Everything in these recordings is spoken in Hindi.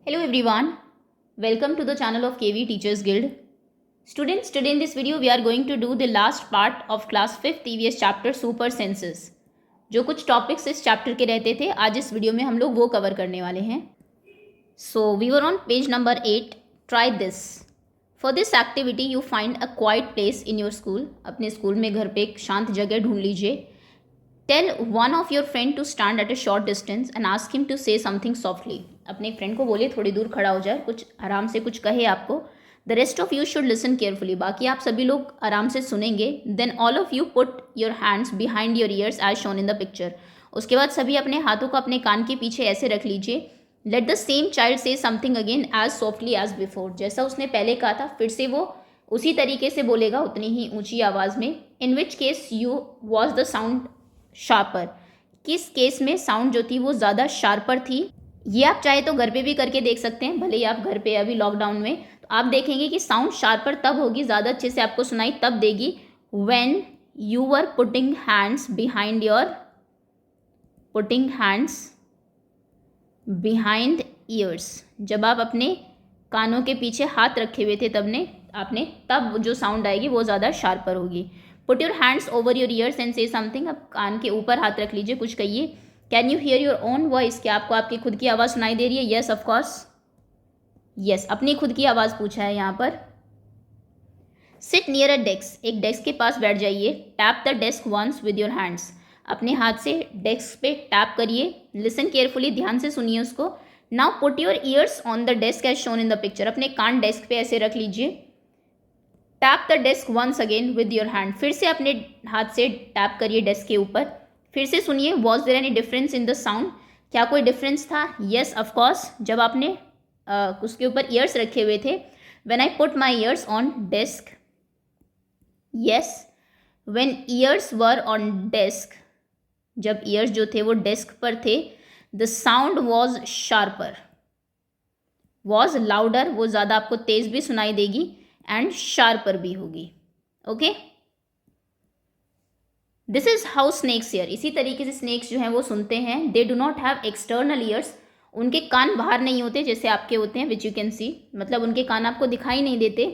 Hello everyone, welcome to the channel of KV Teachers Guild. Students, today in this video we are going to do the last part of class 5th EVS chapter Super Senses. जो कुछ टॉपिक्स इस चैप्टर के रहते थे आज इस वीडियो में हम लोग वो कवर करने वाले हैं. So we were on page number 8. Try this. For this activity you find a quiet place in your school. अपने स्कूल में घर पे एक शांत जगह ढूंढ लीजिए. Tell one of your friend to stand at a short distance and ask him to say something softly. अपने फ्रेंड को बोलिए थोड़ी दूर खड़ा हो जाए, कुछ आराम से कुछ कहे आपको. The rest of you should listen carefully. बाकी आप सभी लोग आराम से सुनेंगे. Then all of you put your hands behind your ears as shown in the picture. उसके बाद सभी अपने हाथों को अपने कान के पीछे ऐसे रख लीजिए. Let the same child say something again as softly as before. जैसा उसने पहले कहा था फिर से वो उसी तरीके से बोलेगा उतनी ही ऊंची आवाज़ में. In which case you was the sound sharper. किस केस में साउंड जो थी वो ज़्यादा शार्पर थी. ये आप चाहे तो घर पे भी करके देख सकते हैं. भले ही आप घर पे अभी लॉकडाउन में तो आप देखेंगे कि साउंड शार्पर तब होगी, ज़्यादा अच्छे से आपको सुनाई तब देगी when you were putting hands behind years. जब आप अपने कानों के पीछे हाथ रखे हुए थे तब जो साउंड आएगी वो ज़्यादा शार्पर होगी. Put your hands over your ears and से समथिंग. अब कान के ऊपर हाथ रख लीजिए, कुछ कहिए. Can you here your own voice. क्या आपको आपकी खुद की आवाज़ सुनाई दे रही है? Yes of course. यस, अपनी खुद की आवाज़ पूछा है यहाँ पर. Sit near a desk. एक डेस्क के पास बैठ जाइए. Tap the desk once with your hands. अपने हाथ से डेस्क पे टैप करिए. लिसन केयरफुली, ध्यान से सुनिए उसको. Now put your ears on the desk as shown in the picture. अपने कान डेस्क पे ऐसे रख लीजिए. Tap the desk once again with your hand. फिर से अपने हाथ से टैप करिए डेस्क के ऊपर. फिर से सुनिए. Was there any difference in the sound. क्या कोई डिफरेंस था? Yes of course. जब आपने उसके ऊपर ईयर्स रखे हुए थे. When I put my ears on desk. Yes. When ears were on desk. जब ईयर्स जो थे वो डेस्क पर थे. The sound was sharper. Was louder, वो ज़्यादा आपको तेज़ भी सुनाई देगी एंड शार्पर भी होगी. Okay, this is how snakes hear. इसी तरीके से स्नेक्स जो हैं वो सुनते हैं. They do not have external ears. उनके कान बाहर नहीं होते जैसे आपके होते हैं, विच यू कैन सी. मतलब उनके कान आपको दिखाई नहीं देते.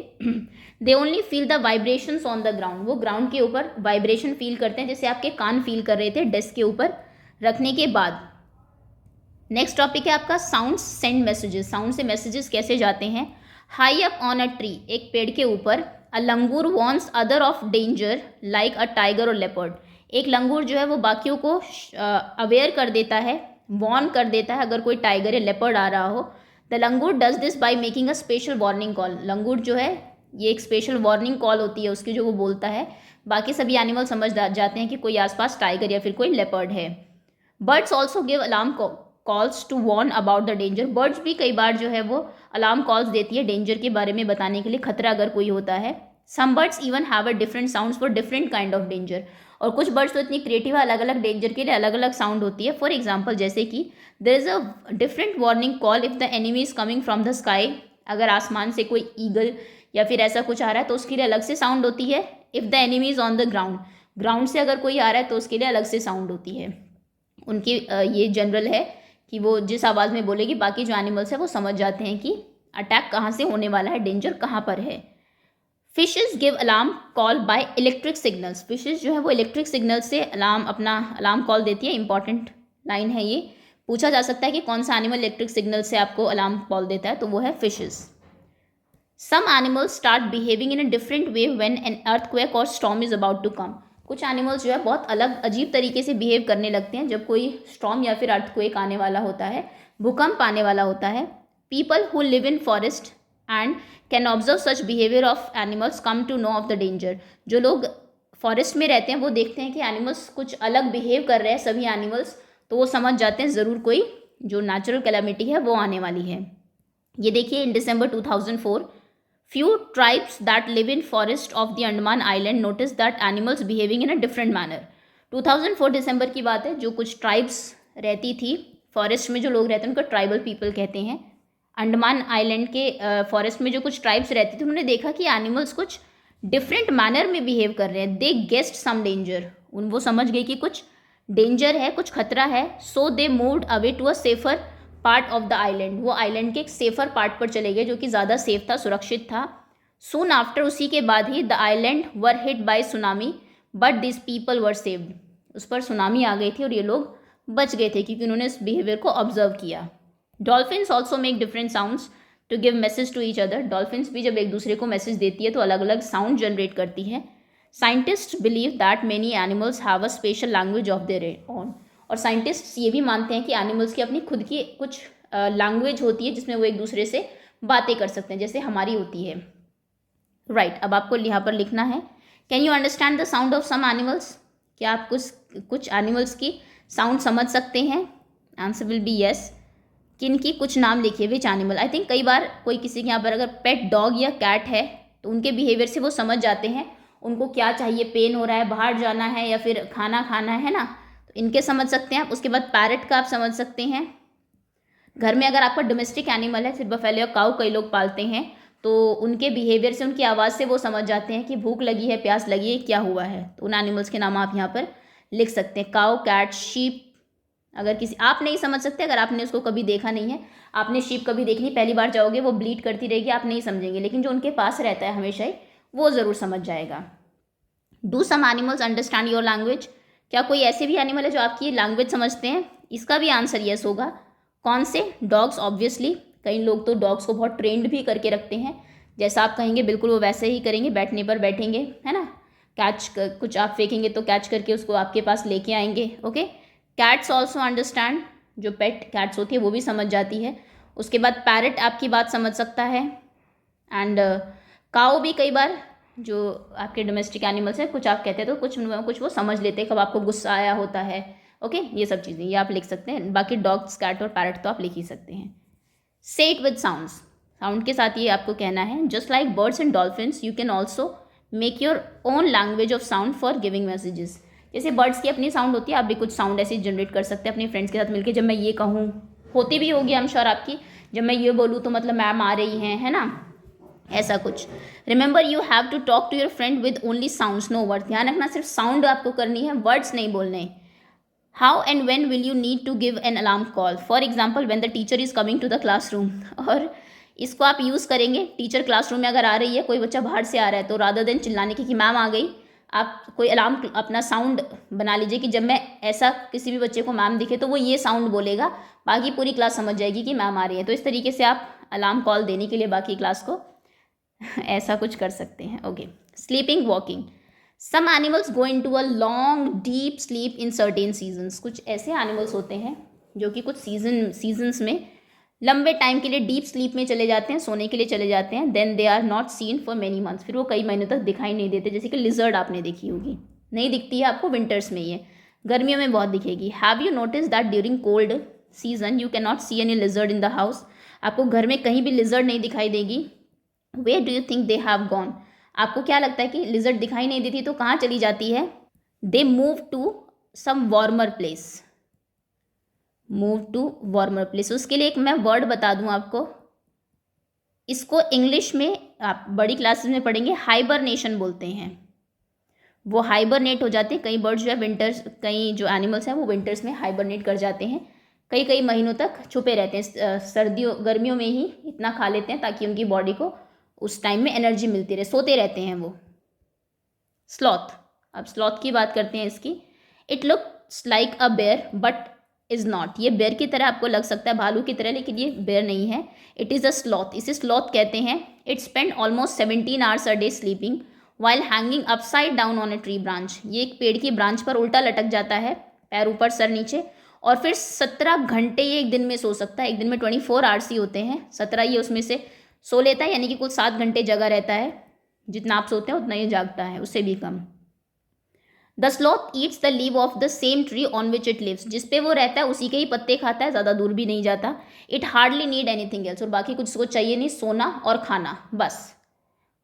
They only feel the vibrations on the ground. वो ग्राउंड के ऊपर वाइब्रेशन फील करते हैं जैसे आपके कान फील कर रहे थे डेस्क के ऊपर रखने के बाद. नेक्स्ट टॉपिक है आपका साउंड सेंड मैसेजेस. साउंड से मैसेजेस कैसे जाते हैं. High up on a tree. एक पेड़ के ऊपर. A langur warns other of danger like a tiger और लेपर्ड. एक लंगूर जो है वो बाकियों को अवेयर कर देता है, वॉर्न कर देता है अगर कोई टाइगर या लेपर्ड आ रहा हो. The langur does this by making a special warning call. लंगूर जो है ये एक स्पेशल वार्निंग कॉल होती है उसकी जो वो बोलता है. बाकी सभी एनिमल समझ जाते हैं कि कोई आसपास टाइगर या फिर कोई लेपर्ड है. Birds also give alarm calls to warn about the danger. बर्ड्स भी कई बार जो है वो अलार्म कॉल्स देती है डेंजर के बारे में बताने के लिए, खतरा अगर कोई होता है. Some birds even have a different sounds for different kind of danger. और कुछ बर्ड्स तो इतनी क्रिएटिव है, अलग अलग डेंजर के लिए अलग अलग साउंड होती है. फॉर एग्जाम्पल जैसे कि there is a different warning call if the enemy is coming from the sky. अगर आसमान से कोई ईगल या फिर ऐसा कुछ आ रहा है तो उसके लिए अलग से साउंड होती है. If the enemy is on the ground. Ground से अगर कोई आ रहा है तो उसके लिए अलग से साउंड होती है. उनकी ये जनरल है कि वो जिस आवाज़ में बोलेगी बाकी जो एनिमल्स है वो समझ जाते हैं कि अटैक कहाँ से होने वाला है, डेंजर कहाँ पर है. Fishes give alarm call by electric signals. Fishes जो है वो इलेक्ट्रिक सिग्नल से अपना अलार्म कॉल देती है. इंपॉर्टेंट लाइन है ये. पूछा जा सकता है कि कौन सा एनिमल इलेक्ट्रिक सिग्नल से आपको अलार्म कॉल देता है, तो वो है fishes. Some animals start behaving in a different way when an earthquake और storm is about to come. कुछ एनिमल्स जो है बहुत अलग अजीब तरीके से बिहेव करने लगते हैं जब कोई स्टॉर्म या फिर अर्थक्वेक आने वाला होता है, भूकंप आने वाला होता है. People who live in forest and can observe such behaviour of animals come to know of the danger. जो लोग फॉरेस्ट में रहते हैं वो देखते हैं कि एनिमल्स कुछ अलग बिहेव कर रहे हैं सभी एनिमल्स, तो वो समझ जाते हैं ज़रूर कोई जो नेचुरल कैलामिटी है वो आने वाली है. ये देखिए, इन December 2004 few tribes that live in forest of the Andaman Island noticed that animals behaving in a different manner. 2004 दिसंबर की बात है. जो कुछ ट्राइब्स रहती थी फॉरेस्ट में, जो लोग रहते हैं उनको ट्राइबल पीपल कहते हैं. अंडमान आइलैंड के फॉरेस्ट में जो कुछ ट्राइब्स रहती थी उन्होंने देखा कि एनिमल्स कुछ डिफरेंट मैनर में बिहेव कर रहे हैं. दे गेस्ड सम डेंजर. वो समझ गए कि कुछ डेंजर है, कुछ खतरा है. So they moved away to a safer part of the island, वो आइलैंड के एक सेफर पार्ट पर चले गए जो कि ज़्यादा सेफ था, सुरक्षित था। सून आफ्टर, उसी के बाद ही, the island were hit by tsunami but this people were saved, उस पर सुनामी आ गई थी और ये लोग बच गए थे क्योंकि उन्होंने इस बिहेवियर को ऑब्जर्व किया। Dolphins also make different sounds to give message to each other, dolphins भी जब एक दूसरे को मैसेज देती है तो अलग अलग साउंड जनरेट करती है। Scientist believe that many animals have a special language of their own, और साइंटिस्ट्स ये भी मानते हैं कि एनिमल्स की अपनी खुद की कुछ लैंग्वेज होती है जिसमें वो एक दूसरे से बातें कर सकते हैं, जैसे हमारी होती है। राइट, अब आपको यहाँ पर लिखना है, can you understand the sound of some animals, क्या आप कुछ एनिमल्स की साउंड समझ सकते हैं? Answer will be yes. किन की कुछ नाम लिखिए, विच एनिमल। आई थिंक कई बार कोई किसी के यहाँ पर अगर पेट डॉग या कैट है तो उनके बिहेवियर से वो समझ जाते हैं उनको क्या चाहिए, पेन हो रहा है, बाहर जाना है या फिर खाना खाना है ना, तो इनके समझ सकते हैं आप। उसके बाद पैरट का आप समझ सकते हैं। घर में अगर आपका डोमेस्टिक एनिमल है, सिर्फ बफेलो या काऊ कई लोग पालते हैं, तो उनके बिहेवियर से, उनकी आवाज़ से वो समझ जाते हैं कि भूख लगी है, प्यास लगी है, क्या हुआ है। तो उन एनिमल्स के नाम आप यहाँ पर लिख सकते हैं, काऊ, कैट, शीप। अगर किसी आप नहीं समझ सकते, अगर आपने उसको कभी देखा नहीं है, आपने शीप कभी देखी नहीं, पहली बार जाओगे वो ब्लीड करती रहेगी, आप नहीं समझेंगे, लेकिन जो उनके पास रहता है हमेशा ही, वो ज़रूर समझ जाएगा। Do some animals understand your language, क्या कोई ऐसे भी एनिमल है जो आपकी लैंग्वेज समझते हैं? इसका भी आंसर येस होगा। कौन से? डॉग्स ऑब्वियसली, कई लोग तो डॉग्स को बहुत ट्रेंड भी करके रखते हैं, जैसा आप कहेंगे बिल्कुल वो वैसे ही करेंगे, बैठने पर बैठेंगे, है ना। कुछ आप फेंकेंगे तो कैच करके उसको आपके पास लेके आएंगे। ओके, कैट्स ऑल्सो अंडरस्टैंड, जो पेट कैट्स होती है वो भी समझ जाती है। उसके बाद पैरट आपकी बात समझ सकता है, एंड काऊ भी कई बार, जो आपके डोमेस्टिक एनिमल्स हैं, कुछ आप कहते हैं तो कुछ वो समझ लेते हैं कब आपको गुस्सा आया होता है। ओके, ये सब चीज़ें ये आप लिख सकते हैं। बाकी डॉग्स, कैट और पैरट तो आप लिख ही सकते हैं। से इट विद साउंड्स, साउंड के साथ ये आपको कहना है, just like birds and dolphins you can also make your own language of sound for giving messages. जैसे बर्ड्स की अपनी साउंड होती है, आप भी कुछ साउंड ऐसे जनरेट कर सकते हैं अपने फ्रेंड्स के साथ मिलकर। जब मैं ये कहूँ, होती भी होगी आई एम श्योर आपकी, जब मैं ये बोलूँ तो मतलब मैम आ रही हैं, है ना, ऐसा कुछ। Remember you have to talk to your friend with only sounds, no words. ध्यान रखना, सिर्फ साउंड आपको करनी है, वर्ड्स नहीं बोलने। How and when will you need to give an alarm call, for example when the teacher is coming to the classroom. और इसको आप यूज़ करेंगे, टीचर क्लासरूम में अगर आ रही है, कोई बच्चा बाहर से आ रहा है, तो रादर देन चिल्लाने की कि मैम आ गई, आप कोई अलार्म अपना साउंड बना लीजिए कि जब मैं ऐसा किसी भी बच्चे को मैम दिखे तो वो ये साउंड बोलेगा, बाकी पूरी क्लास समझ जाएगी कि मैम आ रही है। तो इस तरीके से आप अलार्म कॉल देने के लिए बाकी क्लास को ऐसा कुछ कर सकते हैं। Okay, sleeping, walking. Some animals go in to a long deep sleep in certain seasons, कुछ ऐसे एनिमल्स होते हैं जो कि कुछ सीजन्स में लंबे टाइम के लिए डीप स्लीप में चले जाते हैं, सोने के लिए चले जाते हैं। Then they are not seen for many months, फिर वो कई महीनों तक दिखाई नहीं देते। जैसे कि लिजर्ड आपने देखी होगी, नहीं दिखती है आपको विंटर्स में, ये गर्मियों में बहुत दिखेगी। Have you notice that during cold season you can not see any lizard in the house, आपको घर में कहीं भी लिजर्ड नहीं दिखाई देगी। Where do you think they have gone, आपको क्या लगता है कि लिजर्ड दिखाई नहीं देती तो कहाँ चली जाती है? They move to some warmer place, move to warmer place. उसके लिए एक मैं वर्ड बता दूं आपको, इसको इंग्लिश में आप बड़ी क्लासेस में पढ़ेंगे, हाइबरनेशन बोलते हैं। वो हाइबरनेट हो जाते हैं, कई बर्ड्स जो है विंटर्स, कई जो एनिमल्स हैं वो विंटर्स में हाइबरनेट कर जाते हैं, कई महीनों तक छुपे रहते हैं। सर्दियों गर्मियों में ही इतना खा लेते हैं ताकि उनकी बॉडी को उस टाइम में एनर्जी मिलती रहे, सोते रहते हैं वो। स्लॉथ, अब स्लॉथ की बात करते हैं इसकी। It looks like a bear but is not, ये बेयर की तरह आपको लग सकता है, भालू की तरह, लेकिन ये बेयर नहीं है। इट इज़ अ स्लॉथ, इसे स्लॉथ कहते हैं। It spend almost 17 hours a day sleeping while hanging upside down on a tree branch, ये एक पेड़ की ब्रांच पर उल्टा लटक जाता है, पैर ऊपर सर नीचे, और फिर 17 घंटे ये एक दिन में सो सकता है। एक दिन में 24 आवर्स ही होते हैं, 17 ये उसमें से सो लेता है, यानी कि कुल 7 घंटे जगा रहता है। जितना आप सोते हैं उतना ही जागता है, उससे भी कम। The sloth eats the leave of the same tree on which it lives, जिस पे वो रहता है उसी के ही पत्ते खाता है, ज़्यादा दूर भी नहीं जाता। It hardly need anything else, और बाकी कुछ इसको चाहिए नहीं, सोना और खाना बस।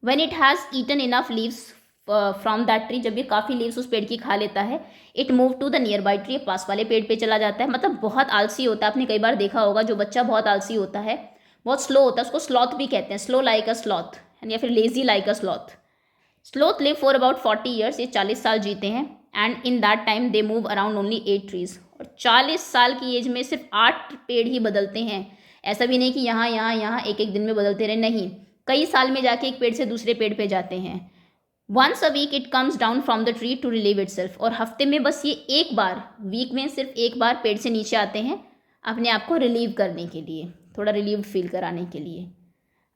When it has eaten enough leaves from that tree, जब ये काफ़ी लीव्स उस पेड़ की खा लेता है, it move to the nearby tree, पास वाले पेड़ पे चला जाता है। मतलब बहुत आलसी होता है, आपने कई बार देखा होगा, जो बच्चा बहुत आलसी होता है, बहुत स्लो होता है, उसको स्लॉथ भी कहते हैं, स्लो लाइक अ स्लॉथ, या फिर lazy like a sloth. Sloth live for about 40 years, ये 40 साल जीते हैं। And in that time they move around only 8 trees, और और 40 साल की एज में सिर्फ 8 पेड़ ही बदलते हैं। ऐसा भी नहीं कि यहाँ यहाँ यहाँ एक एक दिन में बदलते रहे, नहीं, कई साल में जाके एक पेड़ से दूसरे पेड़ पे जाते हैं। Once a week it comes down from the tree to relieve itself, और हफ्ते में बस ये एक बार, वीक में सिर्फ एक बार पेड़ से नीचे आते हैं अपने आप को रिलीव करने के लिए, थोड़ा रिलीव फील कराने के लिए।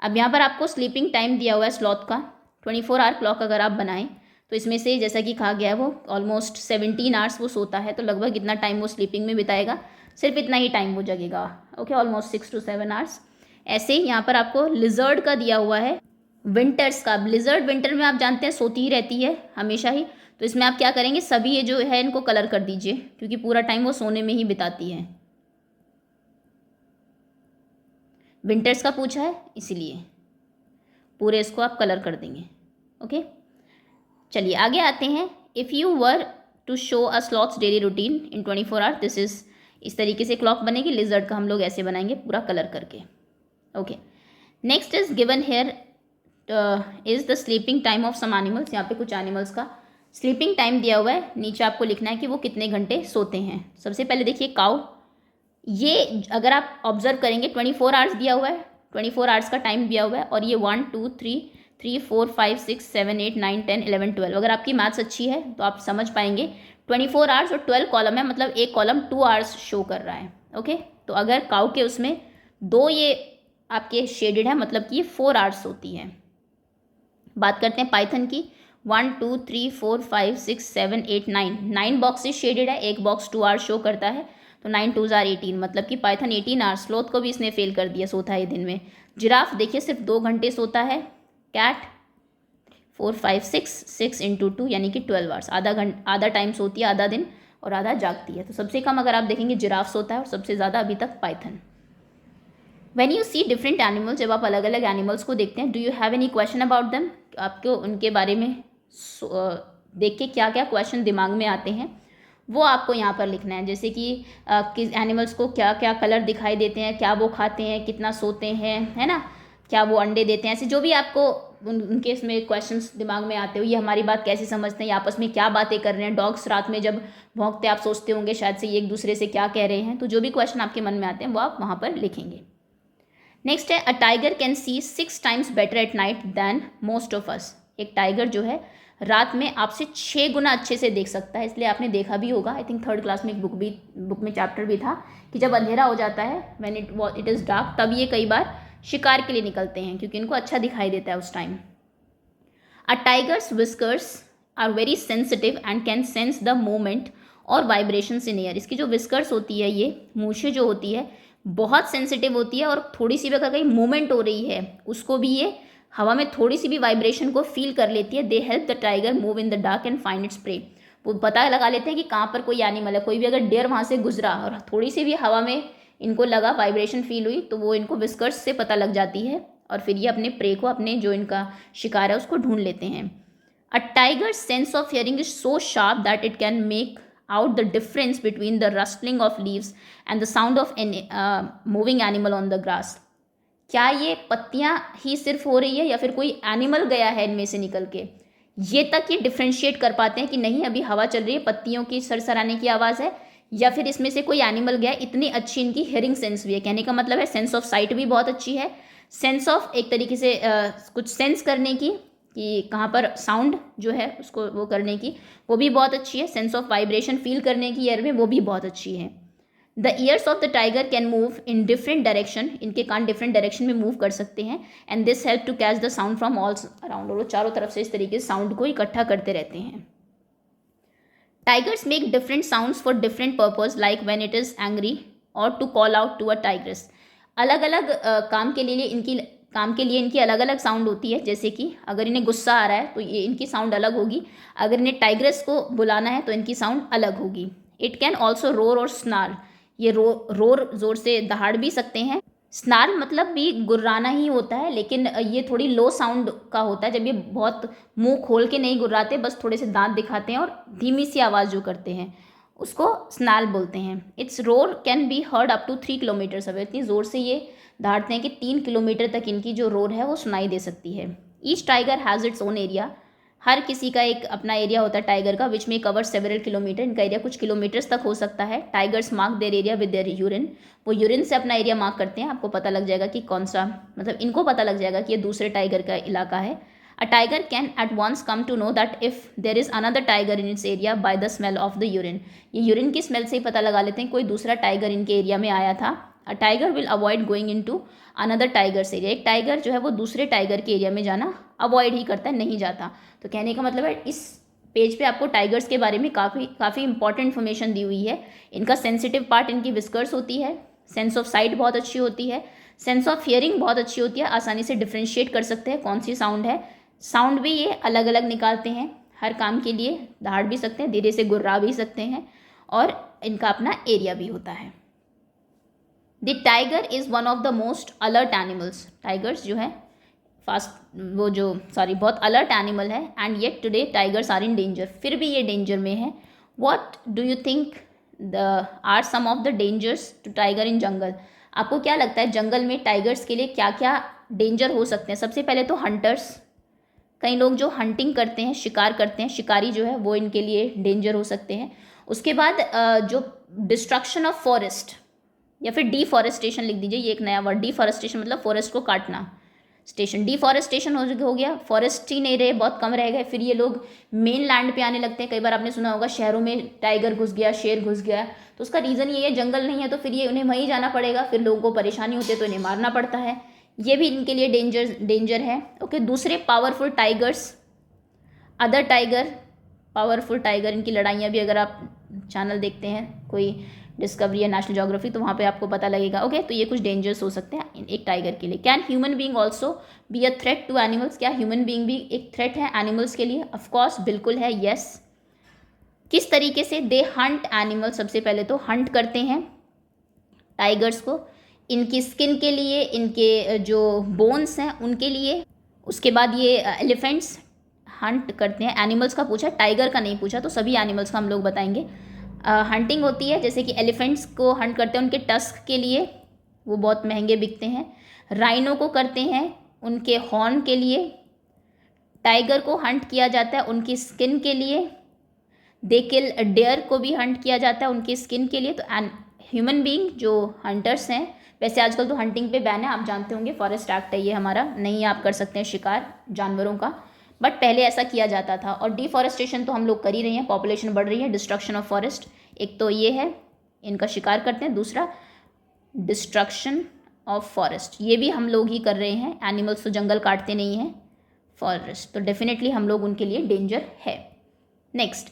अब यहाँ पर आपको स्लीपिंग टाइम दिया हुआ है स्लॉथ का, 24 आवर क्लॉक अगर आप बनाएं तो इसमें से जैसा कि कहा गया है वो ऑलमोस्ट 17 आवर्स वो सोता है, तो लगभग इतना टाइम वो स्लीपिंग में बिताएगा, सिर्फ इतना ही टाइम वो जगेगा। Okay, almost 6 to 7 hours. ऐसे ही यहाँ पर आपको लिजर्ड का दिया हुआ है, विंटर्स का। लिजर्ड विंटर में आप जानते हैं सोती ही रहती है हमेशा ही, तो इसमें आप क्या करेंगे, सभी ये जो है इनको कलर कर दीजिए, क्योंकि पूरा टाइम वो सोने में ही बिताती है। विंटर्स का पूछा है इसीलिए पूरे इसको आप कलर कर देंगे। ओके, चलिए आगे आते हैं। If you were to show a sloth's daily routine in 24 hour, this is, इस तरीके से क्लॉक बनेगी। लिजर्ड का हम लोग ऐसे बनाएंगे पूरा कलर करके। Okay, next is given here is the sleeping time of some animals. यहाँ पे कुछ एनिमल्स का स्लीपिंग टाइम दिया हुआ है, नीचे आपको लिखना है कि वो कितने घंटे सोते हैं। सबसे पहले देखिए काऊ, ये अगर आप ऑब्जर्व करेंगे 24 आवर्स दिया हुआ है, 24 आवर्स का टाइम दिया हुआ है, और ये 1 2 3 3 4 5 6 7 8 9 10 11 12, अगर आपकी मैथ्स अच्छी है तो आप समझ पाएंगे 24 आवर्स और 12 कॉलम है, मतलब एक कॉलम 2 आवर्स शो कर रहा है। ओके, तो अगर काऊ के उसमें 2 ये आपके शेडेड है, मतलब कि ये 4 आवर्स होती है। बात करते हैं पाइथन की, 1 2 3 4 5 6 7 8 9 बॉक्सेस शेडेड है, एक बॉक्स 2 आवर्स शो करता है, तो 9 2 18, मतलब कि पाइथन 18 आवर्स। स्लोथ को भी इसने फेल कर दिया, सोता है दिन में। जिराफ देखिए सिर्फ 2 घंटे सोता है। कैट 4 5 6 इंटू 2 यानी कि 12 आवर्स, आधा टाइम सोती है, आधा दिन, और आधा जागती है। तो सबसे कम अगर आप देखेंगे जिराफ सोता है, और सबसे ज़्यादा अभी तक python. When you see different animals, जब आप अलग अलग एनिमल्स को देखते हैं, do you have any question about them, आपको उनके बारे में देख के क्या क्या क्वेश्चन दिमाग में आते हैं वो आपको यहाँ पर लिखना है। जैसे कि किस एनिमल्स को क्या क्या कलर दिखाई देते हैं, क्या वो खाते हैं, कितना सोते हैं, है ना, क्या वो अंडे देते हैं, ऐसे जो भी आपको उनके इसमें क्वेश्चंस दिमाग में आते हो, ये हमारी बात कैसे समझते हैं, आपस में क्या बातें कर रहे हैं। डॉग्स रात में जब भौंकते आप सोचते होंगे शायद से ये एक दूसरे से क्या कह रहे हैं, तो जो भी क्वेश्चन आपके मन में आते हैं वो आप वहाँ पर लिखेंगे। नेक्स्ट है, a tiger can see 6 times better at night than most of us. एक टाइगर जो है रात में आपसे 6 गुना अच्छे से देख सकता है, इसलिए आपने देखा भी होगा, आई थिंक 3rd क्लास में एक बुक में चैप्टर भी था कि जब अंधेरा हो जाता है, व्हेन इट इज़ डार्क, तब ये कई बार शिकार के लिए निकलते हैं, क्योंकि इनको अच्छा दिखाई देता है उस time. A tiger's whiskers are very sensitive and can sense the moment और वाइब्रेशंस इन एयर। इसकी जो विस्कर्स होती है, ये मूछें जो होती है, बहुत सेंसिटिव होती है, और थोड़ी सी भी अगर कहीं मूवमेंट हो रही है उसको भी ये हवा में थोड़ी सी भी वाइब्रेशन को फील कर लेती है। They help the tiger move in the dark and find its prey. वो पता लगा लेते हैं कि कहाँ पर कोई एनिमल है, कोई भी अगर डेयर वहाँ से गुजरा और थोड़ी सी भी हवा में इनको लगा, वाइब्रेशन फील हुई, तो वो इनको विस्कर्स से पता लग जाती है, और फिर ये अपने प्रे को, अपने जो इनका शिकार है उसको ढूंढ लेते हैं। A tiger sense of hearing is so sharp that it can make out the difference between the rustling of leaves and the sound of an moving animal on the grass। क्या ये पत्तियां ही सिर्फ हो रही है या फिर कोई एनिमल गया है इनमें से निकल के, ये तक ये डिफ्रेंशिएट कर पाते हैं कि नहीं अभी हवा चल रही है, पत्तियों की सरसराने की आवाज़ है, या फिर इसमें से कोई एनिमल गया। इतनी अच्छी इनकी हियरिंग सेंस भी है, कहने का मतलब है सेंस ऑफ साइट भी बहुत अच्छी है, सेंस ऑफ एक तरीके से कुछ सेंस करने की कि कहाँ पर साउंड जो है उसको वो करने की, वो भी बहुत अच्छी है। सेंस ऑफ वाइब्रेशन फील करने की ईयर में, वो भी बहुत अच्छी है। The ears of the tiger can move in different direction, इनके कान डिफरेंट डायरेक्शन में मूव कर सकते हैं। And this help to catch the sound from all around, और वो चारों तरफ से इस तरीके से साउंड को इकट्ठा करते रहते हैं। Tigers make different sounds for different purpose, like when it is angry और to call out to a tigress. अलग अलग काम के लिए इनकी अलग अलग साउंड होती है। जैसे कि अगर इन्हें गुस्सा आ रहा है तो ये इनकी साउंड अलग होगी, अगर इन्हें टाइग्रेस को बुलाना है तो इनकी साउंड अलग होगी। इट कैन ऑल्सो रोर और स्नार, ये रोर जोर से दहाड़ भी सकते हैं। स्नार मतलब भी गुर्राना ही होता है, लेकिन ये थोड़ी लो साउंड का होता है, जब ये बहुत मुंह खोल के नहीं गुर्राते, बस थोड़े से दांत दिखाते हैं और धीमी सी आवाज़ जो करते हैं उसको स्नाल बोलते हैं। Its roar can be heard up to 3 kilometre away, इतनी ज़ोर से ये दहाड़ते हैं कि 3 किलोमीटर तक इनकी जो रोर है वो सुनाई दे सकती है। Each tiger has its own area हर किसी का एक अपना एरिया होता है टाइगर का, विच में कवर सेवरल किलोमीटर। इनका एरिया कुछ किलोमीटर्स तक हो सकता है। Tigers mark their area with their urine. वो यूरिन से अपना एरिया मार्क करते हैं। आपको पता लग जाएगा कि कौन सा, मतलब इनको पता लग जाएगा कि ये दूसरे टाइगर का इलाका है। A tiger can at once come to know that if there is another tiger in its area by the smell of the urine. ये यूरिन की स्मेल से ही पता लगा लेते हैं कोई दूसरा टाइगर इनके एरिया में आया था। A tiger will avoid going into another tiger's area. एक टाइगर जो है वो दूसरे टाइगर के एरिया में जाना अवॉइड ही करता है, नहीं जाता। तो कहने का मतलब है इस पेज पे आपको टाइगर्स के बारे में काफ़ी इंपॉर्टेंट इन्फॉर्मेशन दी हुई है। इनका सेंसिटिव पार्ट इनकी विस्कर्स होती है। सेंस ऑफ साइट बहुत अच्छी होती है। सेंस ऑफ हियरिंग बहुत अच्छी होती है। आसानी से डिफ्रेंशिएट कर सकते हैं कौन सी साउंड है। साउंड भी ये अलग अलग निकालते हैं हर काम के लिए। दहाड़ भी सकते हैं, धीरे से गुर्रा भी सकते हैं, और इनका अपना एरिया भी होता है। The tiger is one of the most alert animals. Tigers जो है बहुत अलर्ट एनिमल है। And yet today tigers are in danger. फिर भी ये डेंजर में है। What do you think are some of the dangers to tiger in jungle. आपको क्या लगता है जंगल में टाइगर्स के लिए क्या क्या डेंजर हो सकते हैं। सबसे पहले तो हंटर्स, कई लोग जो हंटिंग करते हैं, शिकार करते हैं, शिकारी जो है वो इनके लिए डेंजर हो सकते हैं। उसके बाद जो डिस्ट्रक्शन ऑफ फॉरेस्ट या फिर डिफॉरेस्टेशन लिख दीजिए, ये एक नया वर्ड, डिफॉरेस्टेशन मतलब फॉरेस्ट को काटना। स्टेशन डिफॉरेस्टेशन हो गया, फॉरेस्ट ही नहीं रहे, बहुत कम रह गए, फिर ये लोग मेन लैंड पे आने लगते हैं। कई बार आपने सुना होगा शहरों में टाइगर घुस गया, शेर घुस गया, तो उसका रीज़न ये है जंगल नहीं है, तो फिर ये उन्हें वहीं जाना पड़ेगा, फिर लोगों को परेशानी होती है तो इन्हें मारना पड़ता है। ये भी इनके लिए डेंजर है। ओके, दूसरे powerful tigers, other tiger, powerful tiger, इनकी लड़ाइयाँ भी अगर आप चैनल देखते हैं कोई डिस्कवरी या नेशनल ज्योग्राफी तो वहाँ पे आपको पता लगेगा। ओके, तो ये कुछ डेंजर्स हो सकते हैं एक टाइगर के लिए। Can human being also be a threat to animals. क्या ह्यूमन बीइंग भी एक थ्रेट है एनिमल्स के लिए। ऑफकोर्स बिल्कुल है, येस। किस तरीके से। दे हंट एनिमल्स, सबसे पहले तो हंट करते हैं टाइगर्स को, इनकी स्किन के लिए, इनके जो बोन्स हैं उनके लिए। उसके बाद ये एलिफेंट्स हंट करते हैं। एनिमल्स का पूछा, टाइगर का नहीं पूछा, तो सभी एनिमल्स का हम लोग बताएंगे। हंटिंग होती है, जैसे कि एलिफेंट्स को हंट करते हैं उनके टस्क के लिए, वो बहुत महंगे बिकते हैं। राइनो को करते हैं उनके हॉर्न के लिए। टाइगर को हंट किया जाता है उनकी स्किन के लिए। दे किल डेयर को भी हंट किया जाता है उनकी स्किन के लिए। तो ह्यूमन बीइंग जो हंटर्स हैं, वैसे आजकल तो हंटिंग पे बैन है, आप जानते होंगे, फॉरेस्ट एक्ट है ये हमारा, नहीं आप कर सकते हैं शिकार जानवरों का, बट पहले ऐसा किया जाता था। और डिफॉरेस्टेशन तो हम लोग कर ही रहे हैं, पॉपुलेशन बढ़ रही है, डिस्ट्रक्शन ऑफ फॉरेस्ट, एक तो ये है, इनका शिकार करते हैं, दूसरा डिस्ट्रक्शन ऑफ फॉरेस्ट, ये भी हम लोग ही कर रहे हैं। एनिमल्स तो जंगल काटते नहीं हैं, फॉरेस्ट तो डेफिनेटली हम लोग उनके लिए डेंजर है। Next,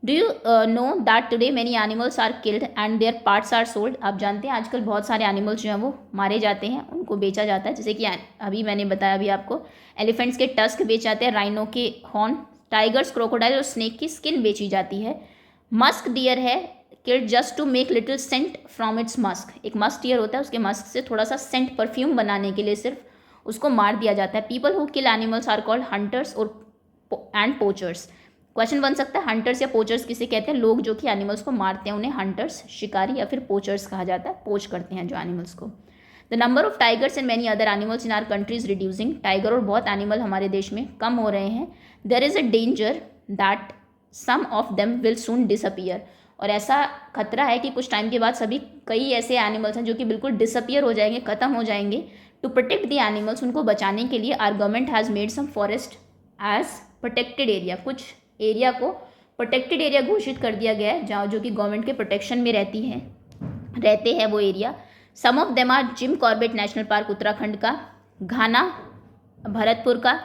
do you know that today many animals are killed and their parts are sold. आप जानते हैं आजकल बहुत सारे एनिमल्स जो हैं वो मारे जाते हैं, उनको बेचा जाता है। जैसे कि अभी मैंने बताया अभी आपको, एलिफेंट्स के टस्क बेचे जाते हैं, राइनो के हॉर्न, टाइगर्स, क्रोकोडाइल और स्नेक की स्किन बेची जाती है। मस्क डियर है killed just to make little scent from its musk. एक मस्क डियर होता है, उसके मस्क से थोड़ा सा सेंट परफ्यूम बनाने के लिए सिर्फ उसको मार दिया जाता है। People who kill animals are called hunters और एंड पोचर्स। क्वेश्चन बन सकता है हंटर्स या पोचर्स किसे कहते हैं। लोग जो कि एनिमल्स को मारते हैं उन्हें हंटर्स, शिकारी या फिर पोचर्स कहा जाता है, पोच करते हैं जो एनिमल्स को। The number of tigers and many other animals in our country is reducing. Tiger और बहुत एनिमल हमारे देश में कम हो रहे हैं। There is a danger that some of them will soon disappear. और ऐसा खतरा है कि कुछ टाइम के बाद कई ऐसे एनिमल्स हैं जो कि बिल्कुल डिसअपियर हो जाएंगे, ख़त्म हो जाएंगे। टू प्रोटेक्ट द एनिमल्स, उनको बचाने के लिए our government has made some forest as protected area. कुछ एरिया को प्रोटेक्टेड एरिया घोषित कर दिया गया है जहाँ जो कि गवर्नमेंट के प्रोटेक्शन में रहते हैं वो area. Some of them are Jim Corbett national park Uttarakhand का, घाना भरतपुर का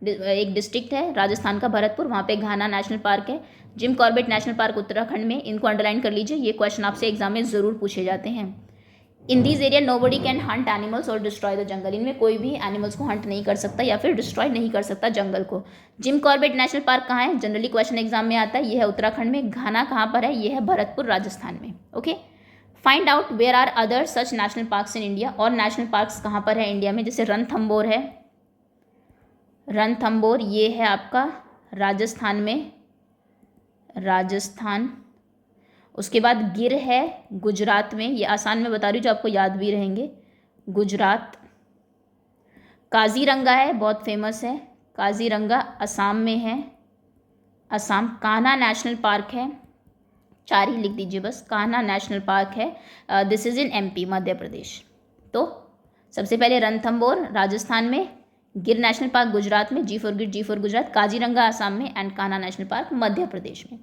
एक डिस्ट्रिक्ट है राजस्थान का भरतपुर, वहाँ पे घाना नेशनल पार्क है। Gym Corbett national park Uttarakhand में, इनको अंडरलाइन कर लीजिए, ये क्वेश्चन आपसे एग्जाम में ज़रूर पूछे जाते हैं। In this area nobody can Hunt animals और डिस्ट्रॉय द जंगल। इनमें कोई भी एनिमल्स को हंट नहीं कर सकता या फिर डिस्ट्रॉय नहीं कर सकता जंगल को। जिम कॉर्बेट नेशनल पार्क कहाँ है, जनरली क्वेश्चन एग्जाम में आता है, ये है उत्तराखंड में। घाना कहाँ पर है, ये है भरतपुर राजस्थान में। Okay, find out where are other such national parks in India. और नेशनल पार्क्स कहाँ पर है इंडिया में, जैसे रणथंबोर है, रणथंबोर ये है आपका राजस्थान में, राजस्थान। उसके बाद गिर है गुजरात में, ये आसान में बता रही हूँ जो आपको याद भी रहेंगे, गुजरात। काजीरंगा है, बहुत फेमस है, काजीरंगा असम में है, असम। कान्हा नेशनल पार्क है, 4 ही लिख दीजिए बस, कान्हा नेशनल पार्क है, this is in MP Madhya Pradesh. तो सबसे पहले रणथंभौर राजस्थान में, गिर नेशनल पार्क गुजरात में, G फॉर गिर, G फॉर गुजरात, काजीरंगा असम में and Kanha national park Madhya Pradesh में।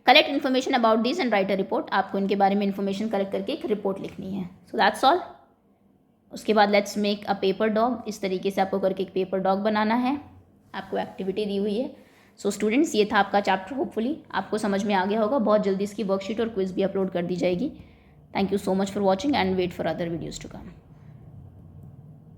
Collect information about this and right a report. आपको इनके बारे में इन्फॉर्मेशन कलेक्ट करके एक रिपोर्ट लिखनी है। So that's all. उसके बाद let's make a paper dog. इस तरीके से आपको करके एक पेपर डॉग बनाना है, आपको एक्टिविटी दी हुई है। सो स्टूडेंट्स, ये था आपका चैप्टर। होपफुली आपको समझ में आ गया होगा। बहुत जल्दी इसकी वर्कशीट और क्विज भी अपलोड कर दी जाएगी। Thank you so much for watching and wait for other videos to come.